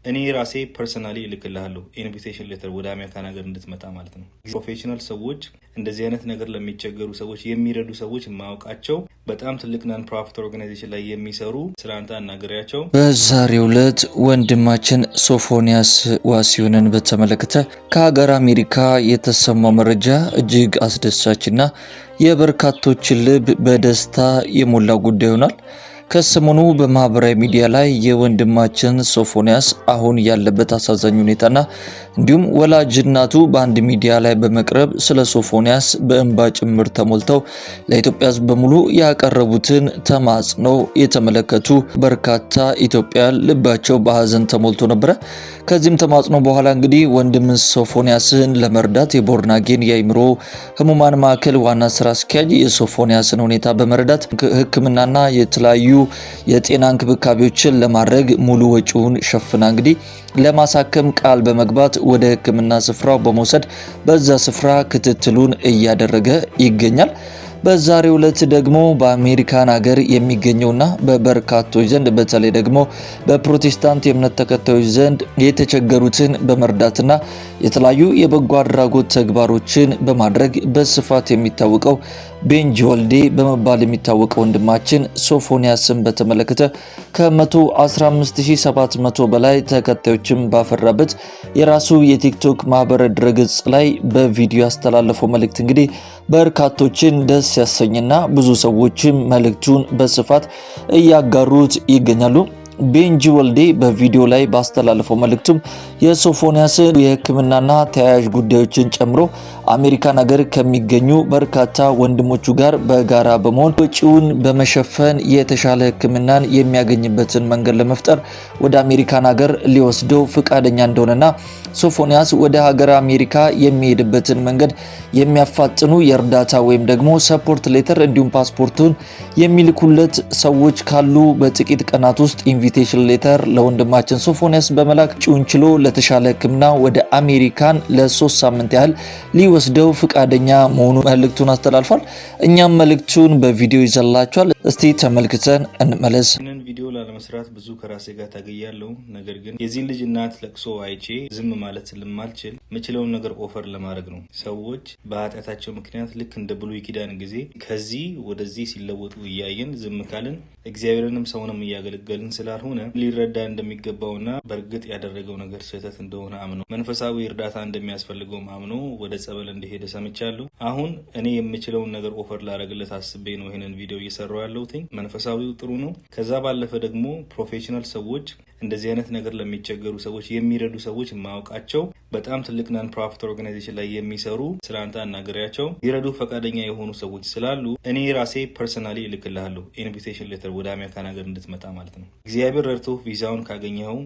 እኔ ራሴ ፐርሰናሊ እልክልሃለሁ ኢንቪቴሽን ሌተር ወደ አሜሪካን ሀገር እንድትመጣ ማለት ነው። ፕሮፌሽናል ሰዎች እንደዚህ አይነት ነገር ለሚቸገሩ ሰዎች የሚረዱ ሰዎች ማውቃቸው በጣም ትልቅ ናን ፕሮፊት ኦርጋናይዜሽን ላይ የሚሰሩ ስላንተ አናገሪያቸው። በዛሬው ዕለት ወንድማችን ሶፎንያስ ዋሲሁንን በተመለከተ ከሀገር አሜሪካ የተሰማው መረጃ እጅግ አስደሳችና የበርካቶችን ልብ በደስታ የሞላ ጉዳይ ሆኗል። ከሰሞኑ በማህበራዊ ሚዲያ ላይ የወንድማችን ሶፎንያስ አሁን ያለበት አሳዛኝ ሁኔታና እንዲሁም ወላጅ እናቱ በአንድ ሚዲያ ላይ በመቅረብ ስለ ሶፎንያስ በእንባ ጭምር ተሞልተው ለኢትዮጵያ ሕዝብ በሙሉ ያቀረቡትን ተማጽኖ የተመለከቱ በርካታ ኢትዮጵያውያን ልባቸው በሀዘን ተሞልቶ ነበረ። ከዚህም ተማጽኖ በኋላ እንግዲህ ወንድም ሶፎንያስን ለመርዳት የቦርናጌን የአእምሮ ህሙማን ማዕከል ዋና ስራ አስኪያጅ የሶፎንያስን ሁኔታ በመረዳት ሕክምናና የተለያዩ የጤና እንክብካቤዎችን ለማድረግ ሙሉ ወጪውን ሸፍና እንግዲህ ለማሳከም ቃል በመግባት ወደ ሕክምና ስፍራው በመውሰድ በዛ ስፍራ ክትትሉን እያደረገ ይገኛል። በዛሬው ዕለት ደግሞ በአሜሪካን ሀገር የሚገኘውና በበርካቶች ዘንድ በተለይ ደግሞ በፕሮቴስታንት የእምነት ተከታዮች ዘንድ የተቸገሩትን በመርዳትና የተለያዩ የበጎ አድራጎት ተግባሮችን በማድረግ በስፋት የሚታወቀው ቤንጂ ወልዴ በመባል የሚታወቀው ወንድማችን ሶፎንያስን በተመለከተ ከ115700 በላይ ተከታዮችን ባፈራበት የራሱ የቲክቶክ ማህበራዊ ድረገጽ ላይ በቪዲዮ ያስተላለፈው መልእክት እንግዲህ በርካቶችን ደስ ያሰኝና ብዙ ሰዎችም መልእክቱን በስፋት እያጋሩት ይገኛሉ። ቤንጂ ወልዴ በቪዲዮ ላይ ባስተላለፈው መልእክቱም የሶፎንያስን የሕክምናና ተያያዥ ጉዳዮችን ጨምሮ አሜሪካን ሀገር ከሚገኙ በርካታ ወንድሞቹ ጋር በጋራ በመሆን ወጪውን በመሸፈን የተሻለ ሕክምናን የሚያገኝበትን መንገድ ለመፍጠር ወደ አሜሪካን ሀገር ሊወስደው ፍቃደኛ እንደሆነና ሶፎንያስ ወደ ሀገር አሜሪካ የሚሄድበትን መንገድ የሚያፋጥኑ የእርዳታ ወይም ደግሞ ሰፖርት ሌተር እንዲሁም ፓስፖርቱን የሚልኩለት ሰዎች ካሉ በጥቂት ቀናት ውስጥ ኢንቪቴሽን ሌተር ለወንድማችን ሶፎንያስ በመላክ ጭውን ችሎ ለተሻለ ሕክምና ወደ አሜሪካን ለ3 ሳምንት ያህል ሊወስደው ፍቃደኛ መሆኑ መልእክቱን አስተላልፏል። እኛም መልእክቱን በቪዲዮ ይዘላችኋል። እስቲ ተመልክተን እንመለስ። ይህንን ቪዲዮ ላለመስራት ብዙ ከራሴ ጋር ታገያለሁ። ነገር ግን የዚህን ልጅ እናት ለቅሶ አይቼ ዝም ማለት ስለማልችል የምችለውን ነገር ኦፈር ለማድረግ ነው። ሰዎች በኃጢአታቸው ምክንያት ልክ እንደ ብሉይ ኪዳን ጊዜ ከዚህ ወደዚህ ሲለወጡ እያየን ዝም ካልን እግዚአብሔርንም ሰውንም እያገለገልን ስላልሆነ ሊረዳ እንደሚገባውና በእርግጥ ያደረገው ነገር ስህተት እንደሆነ አምኖ መንፈሳዊ እርዳታ እንደሚያስፈልገውም አምኖ ወደ ጸበል እንደሄደ ሰምቻለሁ። አሁን እኔ የምችለውን ነገር ኦፈር ላደርግለት አስቤ ነው ይህንን ቪዲዮ እየሰራሁ ያለሁት። መንፈሳዊው ጥሩ ነው። ከዛ ባለፈ ደግሞ ፕሮፌሽናል ሰዎች እንደዚህ አይነት ነገር ለሚቸገሩ ሰዎች የሚረዱ ሰዎች ማውቃቸው በጣም ትልቅ ናን ፕሮፊት ኦርጋናይዜሽን ላይ የሚሰሩ ስላንተ አናገሪያቸው ሊረዱ ፈቃደኛ የሆኑ ሰዎች ስላሉ እኔ ራሴ ፐርሰናሊ እልክልሃለሁ ኢንቪቴሽን ሌተር ወደ አሜሪካን ሀገር እንድትመጣ ማለት ነው። እግዚአብሔር ረድቶ ቪዛውን ካገኘኸው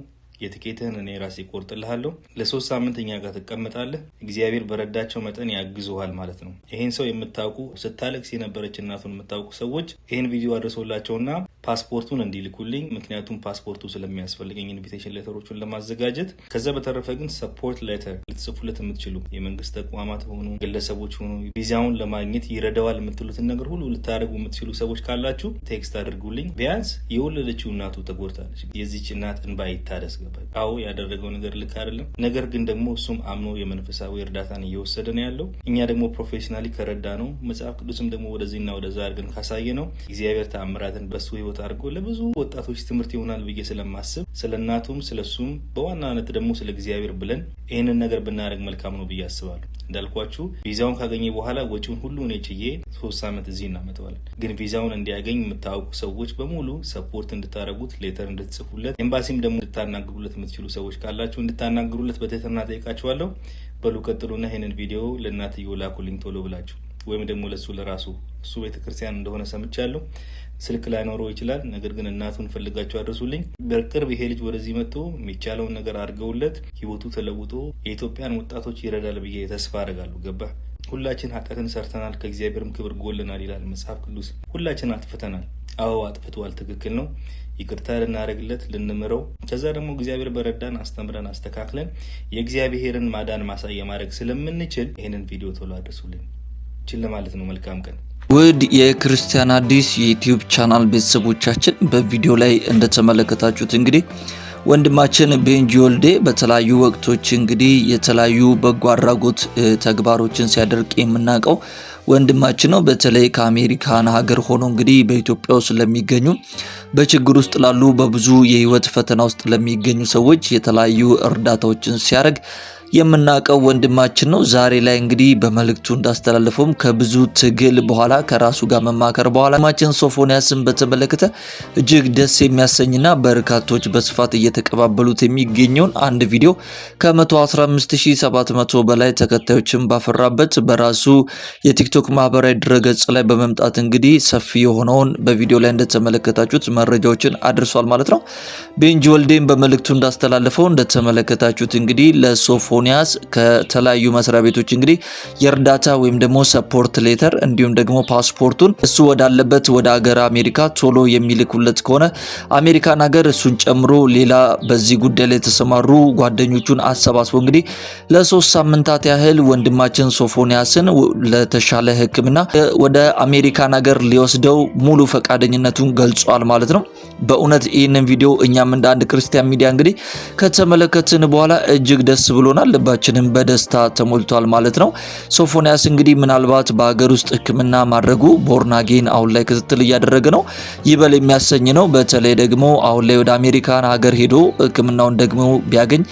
የትኬትህን እኔ ራሴ ቆርጥልሃለሁ። ለ3 ሳምንት እኛ ጋር ትቀመጣለህ። እግዚአብሔር በረዳቸው መጠን ያግዙሃል ማለት ነው። ይሄን ሰው የምታውቁ ስታለቅስ የነበረች እናቱን የምታውቁ ሰዎች ይሄን ቪዲዮ አድርሶላቸውና ፓስፖርቱን እንዲልኩልኝ፣ ምክንያቱም ፓስፖርቱ ስለሚያስፈልገኝ ኢንቪቴሽን ሌተሮቹን ለማዘጋጀት። ከዛ በተረፈ ግን ሰፖርት ሌተር ልትጽፉለት የምትችሉ የመንግስት ተቋማት ሆኑ ግለሰቦች ሆኑ ቪዛውን ለማግኘት ይረዳዋል የምትሉትን ነገር ሁሉ ልታደርጉ የምትችሉ ሰዎች ካላችሁ ቴክስት አድርጉልኝ። ቢያንስ የወለደችው እናቱ ተጎድታለች። የዚች እናት እንባ ይታደስ። አዎ ያደረገው ነገር ልክ አይደለም። ነገር ግን ደግሞ እሱም አምኖ የመንፈሳዊ እርዳታን እየወሰደ ነው ያለው። እኛ ደግሞ ፕሮፌሽናሊ ከረዳ ነው መጽሐፍ ቅዱስም ደግሞ ወደዚህና ወደዛ አድርገን ካሳየ ነው እግዚአብሔር ተአምራትን በሱ ህይወት አድርጎ ለብዙ ወጣቶች ትምህርት ይሆናል ብዬ ስለማስብ ስለ እናቱም ስለሱም በዋናነት ደግሞ ስለ እግዚአብሔር ብለን ይህንን ነገር ብናደርግ መልካም ነው ብዬ አስባለሁ። እንዳልኳችሁ ቪዛውን ካገኘ በኋላ ወጪውን ሁሉ እኔ ችዬ 3 ሳምንት እዚህ እናመጣዋለን። ግን ቪዛውን እንዲያገኝ የምታውቁ ሰዎች በሙሉ ሰፖርት እንድታደርጉት፣ ሌተር እንድትጽፉለት፣ ኤምባሲም ደግሞ እንድታናግሩለት የምትችሉ ሰዎች ካላችሁ እንድታናግሩለት በትህትና ጠይቃችኋለሁ። በሉ ቀጥሉና ይህንን ቪዲዮ ለእናትየው ላኩልኝ ቶሎ ብላችሁ፣ ወይም ደግሞ ለሱ ለራሱ እሱ ቤተክርስቲያን እንደሆነ ሰምቻለሁ። ስልክ ላይኖረው ይችላል። ነገር ግን እናቱን ፈልጋችሁ አድርሱልኝ። በቅርብ ይሄ ልጅ ወደዚህ መጥቶ የሚቻለውን ነገር አድርገውለት ህይወቱ ተለውጦ የኢትዮጵያን ወጣቶች ይረዳል ብዬ ተስፋ አደርጋለሁ። ገባ? ሁላችን ኃጢአትን ሰርተናል፣ ከእግዚአብሔርም ክብር ጎልናል ይላል መጽሐፍ ቅዱስ። ሁላችን አጥፍተናል። አዎ አጥፍቷል፣ ትክክል ነው። ይቅርታ ልናደርግለት፣ ልንምረው፣ ከዛ ደግሞ እግዚአብሔር በረዳን አስተምረን አስተካክለን የእግዚአብሔርን ማዳን ማሳያ ማድረግ ስለምንችል ይህንን ቪዲዮ ቶሎ አድርሱልኝ። ችል ማለት ነው። መልካም ቀን። ውድ የክርስቲያን አዲስ የዩቲዩብ ቻናል ቤተሰቦቻችን በቪዲዮ ላይ እንደተመለከታችሁት እንግዲህ ወንድማችን ቤንጂ ወልዴ በተለያዩ ወቅቶች እንግዲህ የተለያዩ በጎ አድራጎት ተግባሮችን ሲያደርግ የምናውቀው ወንድማችን ነው። በተለይ ከአሜሪካን ሀገር ሆኖ እንግዲህ በኢትዮጵያ ውስጥ ለሚገኙ በችግር ውስጥ ላሉ በብዙ የህይወት ፈተና ውስጥ ለሚገኙ ሰዎች የተለያዩ እርዳታዎችን ሲያደርግ የምናውቀው ወንድማችን ነው። ዛሬ ላይ እንግዲህ በመልእክቱ እንዳስተላለፈውም ከብዙ ትግል በኋላ ከራሱ ጋር መማከር በኋላ ወንድማችን ሶፎንያስን በተመለከተ እጅግ ደስ የሚያሰኝና በርካቶች በስፋት እየተቀባበሉት የሚገኘውን አንድ ቪዲዮ ከ115700 በላይ ተከታዮችን ባፈራበት በራሱ የቲክቶክ ማህበራዊ ድረገጽ ላይ በመምጣት እንግዲህ ሰፊ የሆነውን በቪዲዮ ላይ እንደተመለከታችሁት መረጃዎችን አድርሷል ማለት ነው። ቤንጂ ወልዴን በመልእክቱ እንዳስተላለፈው እንደተመለከታችሁት እንግዲህ ለሶፎንያስ ከተለያዩ መስሪያ ቤቶች እንግዲህ የእርዳታ ወይም ደግሞ ሰፖርት ሌተር እንዲሁም ደግሞ ፓስፖርቱን እሱ ወዳለበት ወደ ሀገር አሜሪካ ቶሎ የሚልኩለት ከሆነ አሜሪካን ሀገር እሱን ጨምሮ ሌላ በዚህ ጉዳይ ላይ የተሰማሩ ጓደኞቹን አሰባስቦ እንግዲህ ለ3 ሳምንታት ያህል ወንድማችን ሶፎንያስን ለተሻለ ሕክምና ወደ አሜሪካን ሀገር ሊወስደው ሙሉ ፈቃደኝነቱን ገልጿል ማለት ነው። በእውነት ይህንን ቪዲዮ እኛም እንደ አንድ ክርስቲያን ሚዲያ እንግዲህ ከተመለከትን በኋላ እጅግ ደስ ብሎናል። ልባችንም በደስታ ተሞልቷል ማለት ነው። ሶፎንያስ እንግዲህ ምናልባት በሀገር ውስጥ ሕክምና ማድረጉ ቦርናጌን አሁን ላይ ክትትል እያደረገ ነው። ይበል የሚያሰኝ ነው። በተለይ ደግሞ አሁን ላይ ወደ አሜሪካን ሀገር ሄዶ ሕክምናውን ደግሞ ቢያገኝ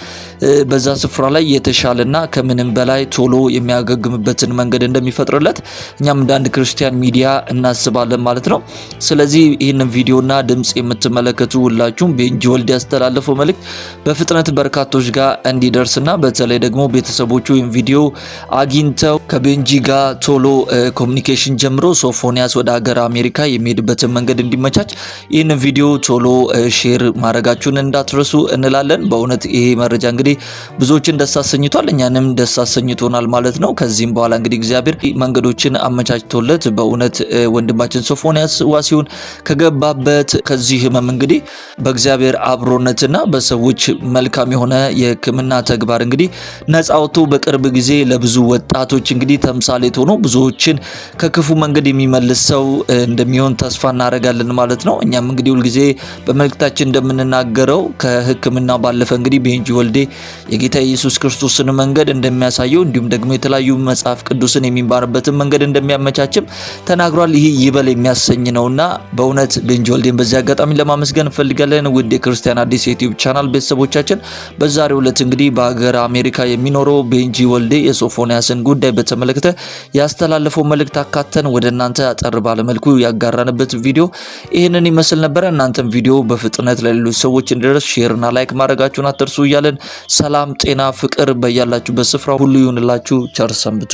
በዛ ስፍራ ላይ የተሻለና ከምንም በላይ ቶሎ የሚያገግምበትን መንገድ እንደሚፈጥርለት እኛም እንደ አንድ ክርስቲያን ሚዲያ እናስባለን ማለት ነው። ስለዚህ ይህንን ቪዲዮና ድምጽ የምትመለከቱ ሁላችሁም ቤንጂ ወልዴ ያስተላለፈው መልእክት በፍጥነት በርካቶች ጋር እንዲደርስና በተለይ ደግሞ ቤተሰቦቹ ይህን ቪዲዮ አግኝተው ከቤንጂ ጋር ቶሎ ኮሙኒኬሽን ጀምሮ ሶፎንያስ ወደ ሀገር አሜሪካ የሚሄድበትን መንገድ እንዲመቻች ይህን ቪዲዮ ቶሎ ሼር ማድረጋችሁን እንዳትረሱ እንላለን። በእውነት ይሄ መረጃ እንግዲህ ብዙዎችን ደስ አሰኝቷል፣ እኛንም ደስ አሰኝቶናል ማለት ነው። ከዚህም በኋላ እንግዲህ እግዚአብሔር መንገዶችን አመቻችቶለት በእውነት ወንድማችን ሶፎንያስ ዋሲሁን ከገባበት ከዚህ ህመም እንግዲህ በእግዚአብሔር አብሮነትና በሰዎች መልካም የሆነ የሕክምና ተግባር እንግዲህ ነፃ ወጥቶ በቅርብ ጊዜ ለብዙ ወጣቶች እንግዲህ ተምሳሌት ሆኖ ብዙዎችን ከክፉ መንገድ የሚመልስ ሰው እንደሚሆን ተስፋ እናደርጋለን ማለት ነው። እኛም እንግዲህ ሁልጊዜ በመልእክታችን እንደምንናገረው ከሕክምና ባለፈ እንግዲህ ቤንጂ ወልዴ የጌታ ኢየሱስ ክርስቶስን መንገድ እንደሚያሳየው እንዲሁም ደግሞ የተለያዩ መጽሐፍ ቅዱስን የሚማርበትን መንገድ እንደሚያመቻችም ተናግሯል። ይህ ይበል የሚያሰኝ ነውና በእውነት ቤንጂ ወልዴን በዚህ አጋጣሚ ለማመስገን እንፈልጋለን። ውድ የክርስቲያን አዲስ ዩቲዩብ ቻናል ቤተሰቦቻችን በዛሬው ዕለት እንግዲህ በሀገር አሜሪካ የሚኖረው ቤንጂ ወልዴ የሶፎንያስን ጉዳይ በተመለከተ ያስተላለፈው መልእክት አካተን ወደ እናንተ አጠር ባለመልኩ ያጋራንበት ቪዲዮ ይህንን ይመስል ነበር። እናንተም ቪዲዮ በፍጥነት ለሌሎች ሰዎች እንዲደርስ ሼርና ላይክ ማድረጋችሁን አትርሱ እያለን ሰላም፣ ጤና፣ ፍቅር በያላችሁበት ስፍራ ሁሉ ይሁንላችሁ። ቸር ሰንብቱ።